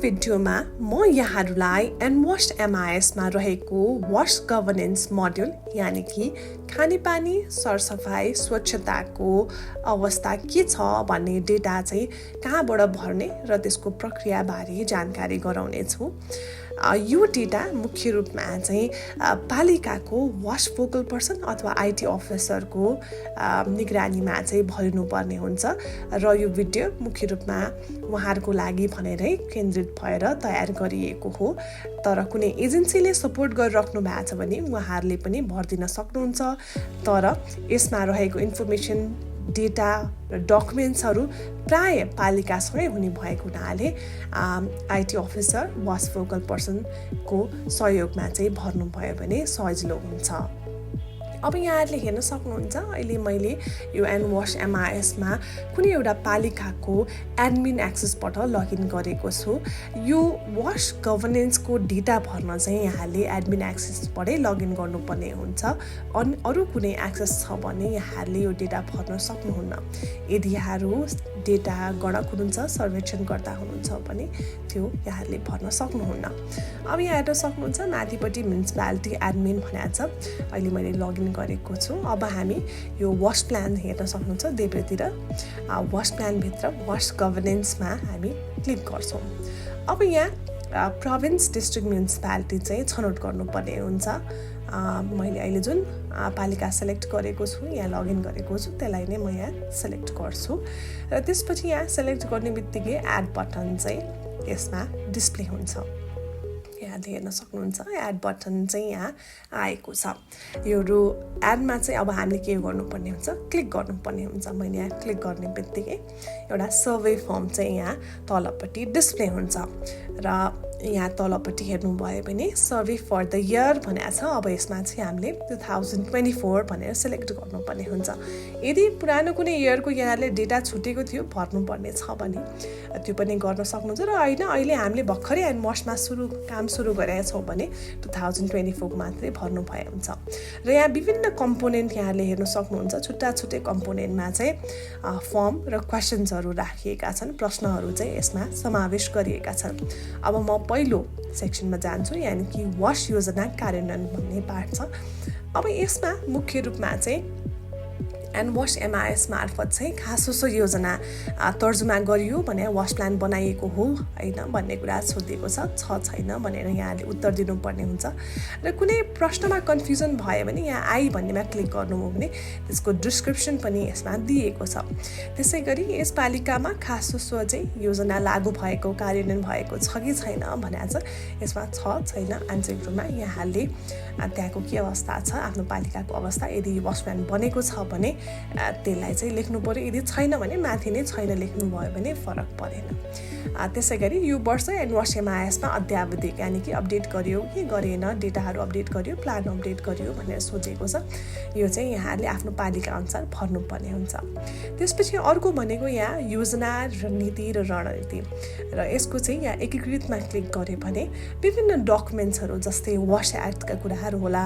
भिडियोमा म यहाँहरूलाई NWASH MIS मा रहेको वाश गभर्नेन्स मोड्युल यानि कि खानेपानी सरसफाई स्वच्छताको अवस्था के छ भन्ने डेटा चाहिँ कहाँबाट भर्ने र त्यसको प्रक्रिया बारे जानकारी गराउने छु। यो डेटा मुख्य रूपमा चाहिँ पालिकाको वाश फोकल पर्सन अथवा IT अफिसरको निगरानीमा चाहिँ भरिनुपर्ने हुन्छ र यो भिडियो मुख्य रूपमा उहाँहरूको लागि भनेरै केन्द्रित भएर तयार गरिएको हो। तर कुनै एजेन्सीले सपोर्ट गरिराख्नु भएको छ भने उहाँहरूले पनि भर्दिन सक्नुहुन्छ। तर यसमा रहेको इन्फर्मेसन डेटा र डकुमेन्ट्सहरू प्राय पालिकासँगै हुने भएको हुनाले IT अफिसर वाश फोकल पर्सनको सहयोगमा चाहिँ भर्नुभयो भने सजिलो हुन्छ। अब यहाँहरूले हेर्न सक्नुहुन्छ अहिले मैले यो NWASH MIS मा कुनै एउटा पालिकाको एडमिन एक्सेसबाट लगइन गरेको छु। यो वाश गभर्नेन्सको डेटा भर्न चाहिँ यहाँले एडमिन एक्सेसबाटै लगइन गर्नुपर्ने हुन्छ। अनि अरू कुनै एक्सेस छ भने यहाँहरूले यो डेटा भर्न सक्नुहुन्न। यदि यहाँहरू डेटा गणक हुनुहुन्छ, सर्वेक्षण गर्दा हुनुहुन्छ भने त्यो यहाँहरूले भर्न सक्नुहुन्न। अब यहाँ हेर्न सक्नुहुन्छ माथिपट्टि म्युनिसिपालिटी एडमिन भनेको छ। अहिले मैले लगइन गरेको छु। अब हामी यो वाश प्लान हेर्न सक्नुहुन्छ देब्रेतिर वाश प्लानभित्र वाश गभर्नेन्समा हामी क्लिक गर्छौँ। अब यहाँ प्रोभिन्स डिस्ट्रिक्ट म्युनिसिपालिटी चाहिँ छनौट गर्नुपर्ने हुन्छ। मैले अहिले जुन पालिका सेलेक्ट गरेको छु यहाँ लगइन गरेको छु त्यसलाई नै म यहाँ सेलेक्ट गर्छु र त्यसपछि यहाँ सेलेक्ट गर्ने बित्तिकै एड बटन चाहिँ यसमा डिस्प्ले हुन्छ। यहाँ हेर्न सक्नुहुन्छ एड बटन चाहिँ यहाँ आएको छ। यो एडमा चाहिँ अब हामीले के गर्नुपर्ने हुन्छ क्लिक गर्नुपर्ने हुन्छ। मैले यहाँ क्लिक गर्ने बित्तिकै एउटा सर्वे फर्म चाहिँ यहाँ तलपट्टि डिस्प्ले हुन्छ र यहाँ तलपट्टि हेर्नुभयो भने सर्वे फर द इयर भनेको छ। अब यसमा चाहिँ हामीले 2024 भनेर सेलेक्ट गर्नुपर्ने हुन्छ। यदि पुरानो कुनै इयरको यहाँले डेटा छुटेको थियो भर्नुपर्ने छ भने त्यो पनि गर्न सक्नुहुन्छ र होइन अहिले हामीले भर्खरै NWASHमा काम सुरु गरेका छौँ भने 2024 मात्रै भर्नुभयो हुन्छ। र यहाँ विभिन्न कम्पोनेन्ट यहाँले हेर्न सक्नुहुन्छ। छुट्टा छुट्टै कम्पोनेन्टमा चाहिँ फर्म र क्वेसन्सहरू राखिएका छन्। प्रश्नहरू चाहिँ यसमा समावेश गरिएका छन्। अब म पहिलो सेक्सनमा जान्छु यानि कि वाश योजना कार्यान्वयन भन्ने पार्ट छ। अब यसमा मुख्य रूपमा चाहिँ NWASH MIS मार्फत चाहिँ खासो योजना तर्जुमा गरियो भने वाश प्लान बनाइएको हो होइन भन्ने कुरा सोधिएको छ छैन भनेर यहाँले उत्तर दिनुपर्ने हुन्छ। र कुनै प्रश्नमा कन्फ्युजन भयो भने यहाँ आई भन्नेमा क्लिक गर्नुभयो भने त्यसको डिस्क्रिप्सन पनि यसमा दिएको छ। त्यसै गरी यस पालिकामा खासो चाहिँ योजना लागू भएको कार्यान्वयन भएको छ कि छैन भनेर चाहिँ यसमा छ छैन आन्सर रूपमा यहाँले त्यहाँको के अवस्था छ आफ्नो पालिकाको अवस्था यदि वाश प्लान बनेको छ भने त्यसलाई चाहिँ लेख्नु पर्यो। यदि छैन भने माथि नै छैन लेख्नुभयो भने फरक परेन। त्यसै गरी यो वर्ष NWASH MIS मा अद्यावधिक यानि कि अपडेट गरियो कि गरेन डेटाहरू अपडेट गरियो प्लान अपडेट गरियो भनेर सोचेको छ। यो चाहिँ यहाँले आफ्नो पालिका अनुसार भर्नुपर्ने हुन्छ। त्यसपछि अर्को भनेको यहाँ योजना नीति र रणनीति र यसको चाहिँ यहाँ एकीकृतमा क्लिक गर्यो भने विभिन्न डकुमेन्ट्सहरू जस्तै वाश एक्टका कुराहरू होला,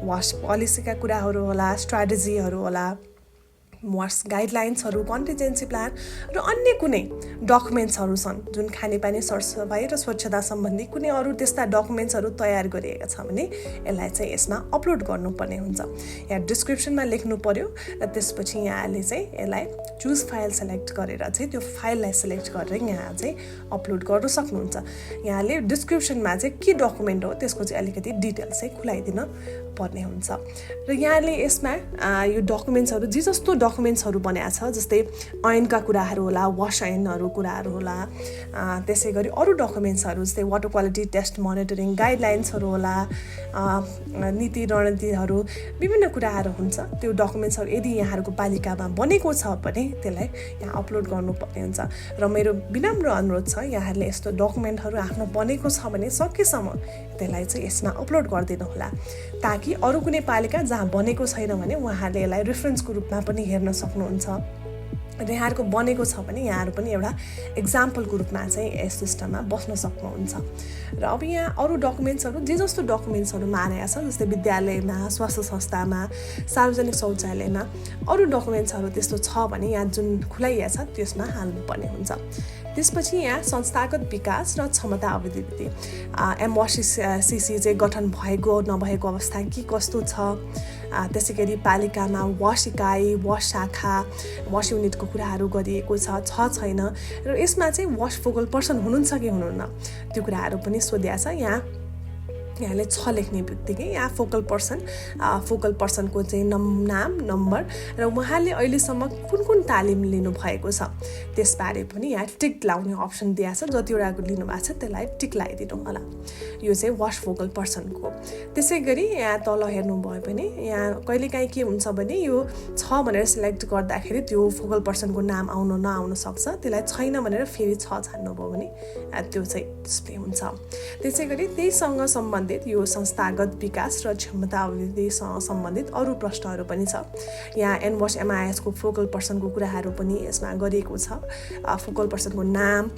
वाश पोलिसीका कुराहरू होला, स्ट्राटेजीहरू होला, वाश गाइडलाइन्सहरू, कन्टिजेन्सी प्लान र अन्य कुनै डकुमेन्ट्सहरू छन् जुन खानेपानी सरसफाई र स्वच्छता सम्बन्धी कुनै अरू त्यस्ता डकुमेन्ट्सहरू तयार गरिएका छ भने यसलाई चाहिँ यसमा अपलोड गर्नुपर्ने हुन्छ। यहाँ डिस्क्रिप्सनमा लेख्नु पर्यो र त्यसपछि यहाँले चाहिँ यसलाई चुज फाइल सेलेक्ट गरेर चाहिँ त्यो फाइललाई सेलेक्ट गरेर यहाँ चाहिँ अपलोड गर्न सक्नुहुन्छ। यहाँले डिस्क्रिप्सनमा चाहिँ के डकुमेन्ट हो त्यसको चाहिँ अलिकति डिटेल्स चाहिँ खुलाइदिन पर्ने हुन्छ। र यहाँले यसमा यो डकुमेन्ट्सहरू जे जस्तो डकुमेन्ट्सहरू बनाएको छ, जस्तै ऐनका कुराहरू होला, वास ऐनहरू कुराहरू होला, त्यसै गरी अरू डकुमेन्ट्सहरू जस्तै वाटर क्वालिटी टेस्ट मोनिटरिङ गाइडलाइन्सहरू होला, नीति रणनीतिहरू, विभिन्न कुराहरू हुन्छ। त्यो डकुमेन्ट्सहरू यदि यहाँहरूको पालिकामा बनेको छ भने त्यसलाई यहाँ अपलोड गर्नुपर्ने हुन्छ। र मेरो विनम्र अनुरोध छ यहाँहरूले यस्तो डकुमेन्टहरू आफ्नो बनेको छ भने सकेसम्म त्यसलाई चाहिँ यसमा अपलोड गरिदिनु होला, ताकि अरू कुनै पालिका जहाँ बनेको छैन भने उहाँहरूले यसलाई रेफरेन्सको रूपमा पनि हेर्न सक्नुहुन्छ। र यहाँहरूको बनेको छ भने यहाँहरू पनि एउटा इक्जाम्पलको रूपमा चाहिँ यस सिस्टममा बस्न सक्नुहुन्छ। र अब यहाँ अरू डकुमेन्ट्सहरू जे जस्तो डकुमेन्ट्सहरू मानेको छ, जस्तै विद्यालयमा, स्वास्थ्य संस्थामा, सार्वजनिक शौचालयमा अरू डकुमेन्ट्सहरू त्यस्तो छ भने यहाँ जुन खुलाइया छ त्यसमा हाल्नुपर्ने हुन्छ। त्यसपछि यहाँ संस्थागत विकास र क्षमता अभिवृद्धि NWASH चाहिँ गठन भएको नभएको अवस्था के कस्तो छ, त्यसै गरी पालिकामा वास इकाइ, वास शाखा, वास युनिटको कुराहरू गरिएको छ छैन, र यसमा चाहिँ वास फोकल पर्सन हुनुहुन्छ कि हुनुहुन्न त्यो कुराहरू पनि सोधिया छ। यहाँले 6 लेख्ने बित्तिकै यहाँ फोकल पर्सनको चाहिँ नाम, नम्बर र उहाँले अहिलेसम्म कुन तालिम लिनुभएको छ त्यसबारे पनि यहाँ टिक लाउने अप्सन दिएको छ। जतिवटा लिनुभएको छ त्यसलाई टिक लगाइदिनु होला। यो चाहिँ वास फोकल पर्सनको। त्यसै गरी यहाँ तल हेर्नुभयो भने यहाँ कहिलेकाहीँ के हुन्छ भने यो 6 भनेर सिलेक्ट गर्दाखेरि त्यो फोकल पर्सनको नाम आउन नआउन सक्छ। त्यसलाई छैन भनेर फेरि 6 छान्नुभयो भने त्यो चाहिँ डिस्प्ले हुन्छ। त्यसै गरी त्यहीसँग सम्बन्धित यो संस्थागत विकास र क्षमता अभिवृद्धिसँग सम्बन्धित अरू प्रश्नहरू पनि छ। यहाँ NWASH MIS को फोकल पर्सनको कुराहरू पनि यसमा गरिएको छ। फोकल पर्सनको नाम,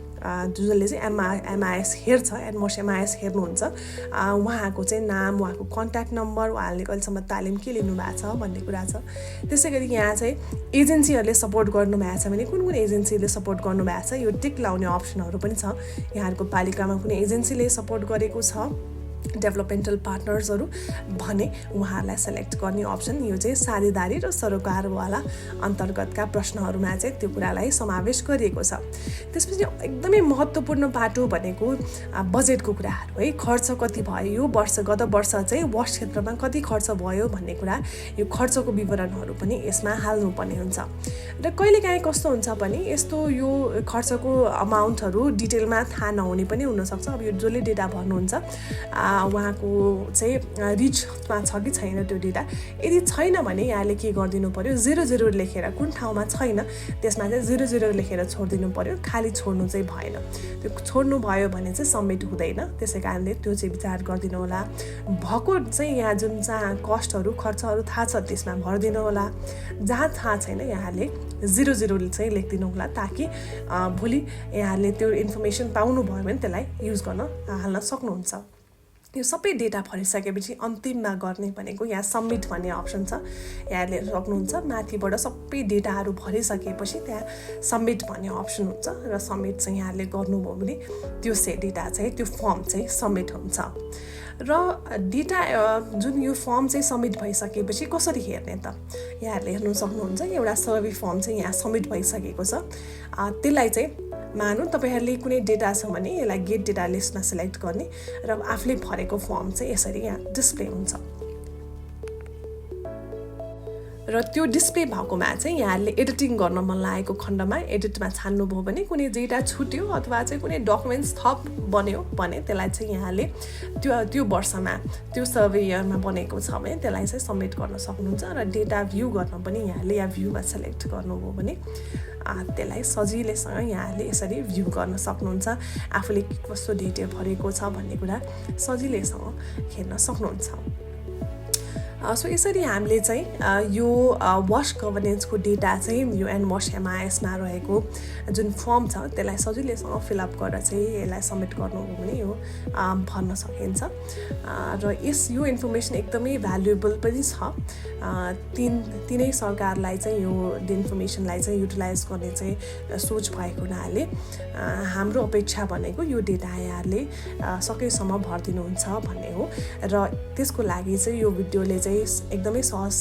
जसले चाहिँ MIS हेर्छ, NWASH MIS हेर्नुहुन्छ, उहाँको चाहिँ नाम, उहाँको कन्ट्याक्ट नम्बर, उहाँले कहिलेसम्म तालिम के लिनुभएको छ भन्ने कुरा छ। त्यसै गरी यहाँ चाहिँ एजेन्सीहरूले सपोर्ट गर्नुभएको छ भने कुन एजेन्सीले सपोर्ट गर्नुभएको छ यो टिक लाउने अप्सनहरू पनि छ। यहाँहरूको पालिकामा कुनै एजेन्सीले सपोर्ट गरेको छ डेभलपमेन्टल पार्टनर्सहरू भने उहाँहरूलाई सेलेक्ट गर्ने अप्सन। यो चाहिँ साझेदारी र सरोकारवाला अन्तर्गतका प्रश्नहरूमा चाहिँ त्यो कुरालाई समावेश गरिएको छ। त्यसपछि एकदमै महत्त्वपूर्ण बाटो भनेको बजेटको कुराहरू है। खर्च कति भयो यो वर्ष, गत वर्ष चाहिँ वास क्षेत्रमा कति खर्च भयो भन्ने कुरा, यो खर्चको विवरणहरू पनि यसमा हाल्नुपर्ने हुन्छ। र कहिलेकाहीँ कस्तो हुन्छ भने यस्तो यो खर्चको अमाउन्टहरू डिटेलमा थाहा नहुने पनि हुनसक्छ। अब यो जसले डेटा भर्नुहुन्छ उहाँको चाहिँ रिचमा छ कि छैन त्यो डेटा। यदि छैन भने यहाँले के गरिदिनु पर्यो, 00 लेखेर कुन ठाउँमा छैन त्यसमा चाहिँ 00 लेखेर छोडिदिनु पर्यो। खाली छोड्नु चाहिँ भएन। त्यो छोड्नु भयो भने चाहिँ सबमिट हुँदैन। त्यसै कारणले त्यो चाहिँ विचार गरिदिनु होला। भएको चाहिँ यहाँ जुन जहाँ कस्टहरू खर्चहरू थाहा छ त्यसमा भरिदिनु होला। जहाँ थाहा छैन यहाँले 00 चाहिँ लेखिदिनु होला, ताकि भोलि यहाँले त्यो इन्फर्मेसन पाउनुभयो भने त्यसलाई युज गर्न हाल्न सक्नुहुन्छ। यो सबै डेटा भरिसकेपछि अन्तिममा गर्ने भनेको यहाँ सबमिट भन्ने अप्सन छ। यहाँले सक्नुहुन्छ माथिबाट सबै डेटाहरू भरिसकेपछि त्यहाँ सबमिट भन्ने अप्सन हुन्छ र सबमिट चाहिँ यहाँले गर्नुभयो भने त्यो डेटा चाहिँ त्यो फर्म चाहिँ सबमिट हुन्छ। र डेटा जुन यो फर्म चाहिँ सबमिट भइसकेपछि कसरी हेर्ने त यहाँहरूले हेर्नु सक्नुहुन्छ। एउटा सर्वे फर्म चाहिँ यहाँ सबमिट भइसकेको छ। त्यसलाई चाहिँ मानौँ तपाईँहरूले कुनै डेटा छ भने यसलाई गेट डेटा लिस्टमा सिलेक्ट गर्ने र आफूले भरेको फर्म चाहिँ यसरी यहाँ डिस्प्ले हुन्छ। र त्यो डिस्प्ले भएकोमा चाहिँ यहाँहरूले एडिटिङ गर्न मन लागेको खण्डमा एडिटमा छान्नुभयो भने कुनै डेटा छुट्यो अथवा चाहिँ कुनै डकुमेन्ट्स थप बन्यो भने त्यसलाई चाहिँ यहाँले त्यो वर्षमा त्यो सर्वे इयरमा बनेको छ भने त्यसलाई चाहिँ सबमिट गर्न सक्नुहुन्छ। र डेटा भ्यू गर्न पनि यहाँले यहाँ भ्यूमा सेलेक्ट गर्नुभयो भने त्यसलाई सजिलैसँग यहाँले यसरी भ्यू गर्न सक्नुहुन्छ। आफूले कस्तो डेटा भरेको छ भन्ने कुरा सजिलैसँग हेर्न सक्नुहुन्छ। सो यसरी हामीले चाहिँ यो वास गभर्नेन्सको डेटा चाहिँ यो NWASH MIS मा रहेको जुन फर्म छ त्यसलाई सजिलैसँग फिलअप गरेर चाहिँ यसलाई सबमिट गर्नुभयो भने यो भर्न सकिन्छ। र यो इन्फर्मेसन एकदमै भ्यालुएबल पनि छ। तिनै सरकारलाई चाहिँ यो इन्फर्मेसनलाई चाहिँ युटिलाइज गर्ने चाहिँ सोच भएको हुनाले हाम्रो अपेक्षा भनेको यो डेटा यहाँले सकेसम्म भरिदिनुहुन्छ भन्ने हो। र त्यसको लागि चाहिँ यो भिडियोले चाहिँ एकदमै सहज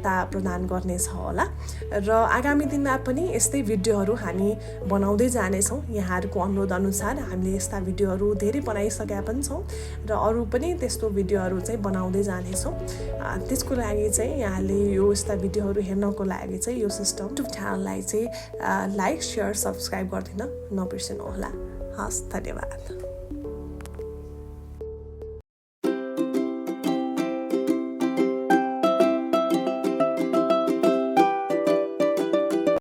सहायता प्रदान गर्नेछ होला र आगामी दिनमा पनि यस्तै भिडियोहरू हामी बनाउँदै जानेछौँ। यहाँहरूको अनुरोध अनुसार हामीले यस्ता भिडियोहरू धेरै बनाइसकेका पनि छौँ र अरू पनि त्यस्तो भिडियोहरू चाहिँ बनाउँदै जानेछौँ। त्यसको लागि चाहिँ यहाँले यो यस्ता भिडियोहरू हेर्नको लागि चाहिँ यो सिस्टम युट्युब च्यानललाई चाहिँ लाइक, सेयर, सब्सक्राइब गरिदिन नबिर्सनु होला। हस्, धन्यवाद।